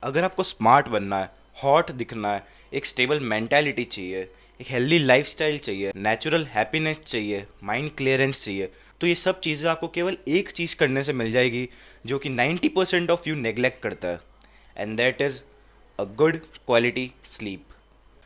अगर आपको स्मार्ट बनना है, हॉट दिखना है, एक स्टेबल मेंटालिटी चाहिए, एक हेल्दी लाइफस्टाइल चाहिए, नेचुरल हैप्पीनेस चाहिए, माइंड क्लियरेंस चाहिए, तो ये सब चीज़ें आपको केवल एक चीज़ करने से मिल जाएगी जो कि 90% ऑफ यू नेग्लेक्ट करता है, and that is a good quality sleep.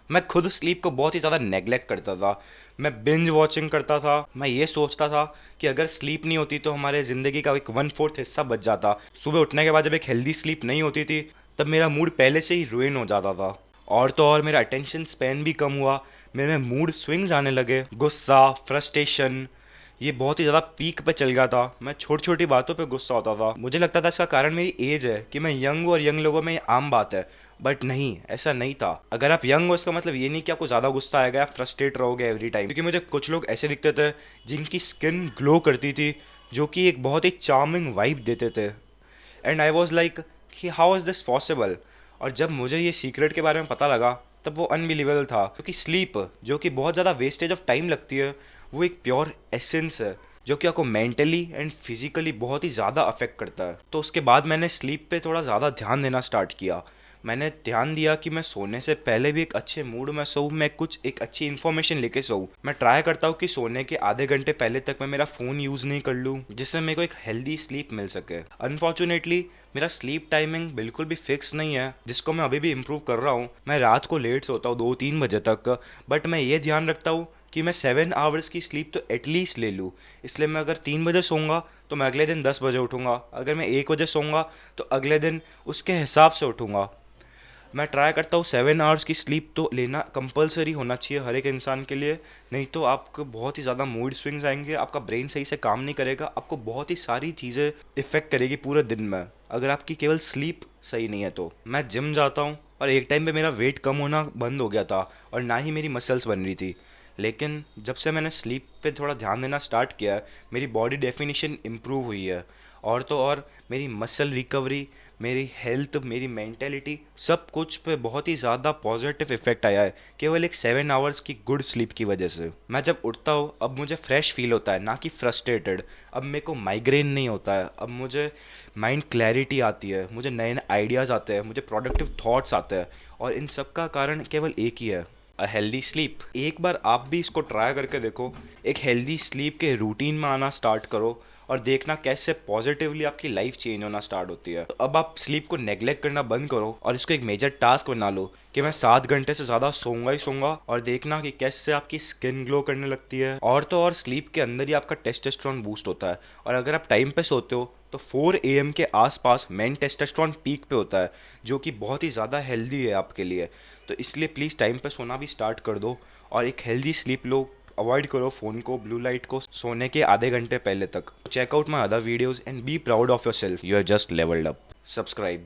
मैं खुद स्लीप को बहुत ही ज़्यादा नेग्लेक्ट करता था। मैं बिंज वॉचिंग करता था। मैं ये सोचता था कि अगर स्लीप नहीं होती तो हमारे ज़िंदगी का एक 1/4 हिस्सा बच जाता। सुबह उठने के बाद जब एक हेल्दी स्लीप नहीं होती थी तब मेरा मूड पहले से ही रुइन हो जाता था। और तो और मेरा अटेंशन स्पैन भी कम हुआ। मेरे में मूड स्विंग्स आने लगे, गुस्सा, फ्रस्ट्रेशन, ये बहुत ही ज़्यादा पीक पे चल गया था। मैं छोटी छोटी बातों पे गुस्सा होता था। मुझे लगता था इसका कारण मेरी एज है कि मैं यंग हूँ और यंग लोगों में ये आम बात है, बट नहीं, ऐसा नहीं था। अगर आप यंग हो इसका मतलब ये नहीं कि आपको ज़्यादा गुस्सा आएगा या फ्रस्ट्रेट रहोगे एवरी टाइम, क्योंकि मुझे कुछ लोग ऐसे दिखते थे जिनकी स्किन ग्लो करती थी, जो कि एक बहुत ही चार्मिंग वाइब देते थे। एंड आई वॉज लाइक कि हाउ इज़ दिस पॉसिबल। और जब मुझे ये सीक्रेट के बारे में पता लगा तब वो अनबिलीवेबल था, क्योंकि स्लीप जो कि बहुत ज़्यादा वेस्टेज ऑफ टाइम लगती है, वो एक प्योर एसेंस है जो कि आपको मेंटली एंड फिजिकली बहुत ही ज़्यादा अफेक्ट करता है। तो उसके बाद मैंने स्लीप पे थोड़ा ज़्यादा ध्यान देना स्टार्ट किया। मैंने ध्यान दिया कि मैं सोने से पहले भी एक अच्छे मूड में सोऊं, मैं कुछ एक अच्छी इन्फॉर्मेशन लेके सोऊं। मैं ट्राई करता हूँ कि सोने के आधे घंटे पहले तक मैं मेरा फ़ोन यूज़ नहीं कर लूँ, जिससे मेरे को एक हेल्दी स्लीप मिल सके। अनफॉर्चुनेटली मेरा स्लीप टाइमिंग बिल्कुल भी फिक्स नहीं है, जिसको मैं अभी भी इम्प्रूव कर रहा हूँ। मैं रात को लेट सोता हूँ 2-3 बजे तक, बट मैं ये ध्यान रखता हूँ कि मैं 7 आवर्स की स्लीप तो एटलीस्ट ले लूँ। इसलिए मैं अगर 3 बजे सोऊंगा तो मैं अगले दिन 10 बजे उठूँगा। अगर मैं 1 बजे सोऊंगा तो अगले दिन उसके हिसाब से उठूँगा। मैं ट्राई करता हूँ 7 आवर्स की स्लीप तो लेना कंपलसरी होना चाहिए हर एक इंसान के लिए। नहीं तो आपको बहुत ही ज़्यादा मूड स्विंग्स आएंगे, आपका ब्रेन सही से काम नहीं करेगा, आपको बहुत ही सारी चीज़ें इफ़ेक्ट करेगी पूरे दिन में अगर आपकी केवल स्लीप सही नहीं है तो। मैं जिम जाता हूँ और एक टाइम पे मेरा वेट कम होना बंद हो गया था और ना ही मेरी मसल्स बन रही थी। लेकिन जब से मैंने स्लीप पे थोड़ा ध्यान देना स्टार्ट किया है, मेरी बॉडी डेफिनेशन इम्प्रूव हुई है। और तो और मेरी मसल रिकवरी, मेरी हेल्थ, मेरी मेंटेलिटी, सब कुछ पे बहुत ही ज़्यादा पॉजिटिव इफेक्ट आया है केवल एक 7 आवर्स की गुड स्लीप की वजह से। मैं जब उठता हूँ अब मुझे फ्रेश फील होता है, ना कि फ्रस्ट्रेटेड। अब मेरे को माइग्रेन नहीं होता है, अब मुझे माइंड क्लैरिटी आती है, मुझे नए नए आइडियाज़ आते हैं, मुझे प्रोडक्टिव थॉट्स आते हैं। और इन सब का कारण केवल एक ही है, अ हेल्दी स्लीप। एक बार आप भी इसको ट्राई करके देखो, एक हेल्दी स्लीप के रूटीन में आना स्टार्ट करो और देखना कैसे पॉजिटिवली आपकी लाइफ चेंज होना स्टार्ट होती है। तो अब आप स्लीप को नेग्लेक्ट करना बंद करो और इसको एक मेजर टास्क बना लो कि मैं 7 घंटे से ज़्यादा सोऊंगा ही सोऊंगा, और देखना कि कैसे आपकी स्किन ग्लो करने लगती है। और तो और स्लीप के अंदर ही आपका टेस्टोस्टेरोन बूस्ट होता है, और अगर आप टाइम पे सोते हो तो 4 AM के आसपास मेन टेस्टोस्टेरोन पीक पे होता है, जो कि बहुत ही ज़्यादा हेल्दी है आपके लिए। तो इसलिए प्लीज़ टाइम पे सोना भी स्टार्ट कर दो और एक हेल्दी स्लीप लो। अवॉइड करो फ़ोन को, ब्लू लाइट को सोने के आधे घंटे पहले तक। Check out my other videos and be proud of yourself, you are just levelled up. Subscribe.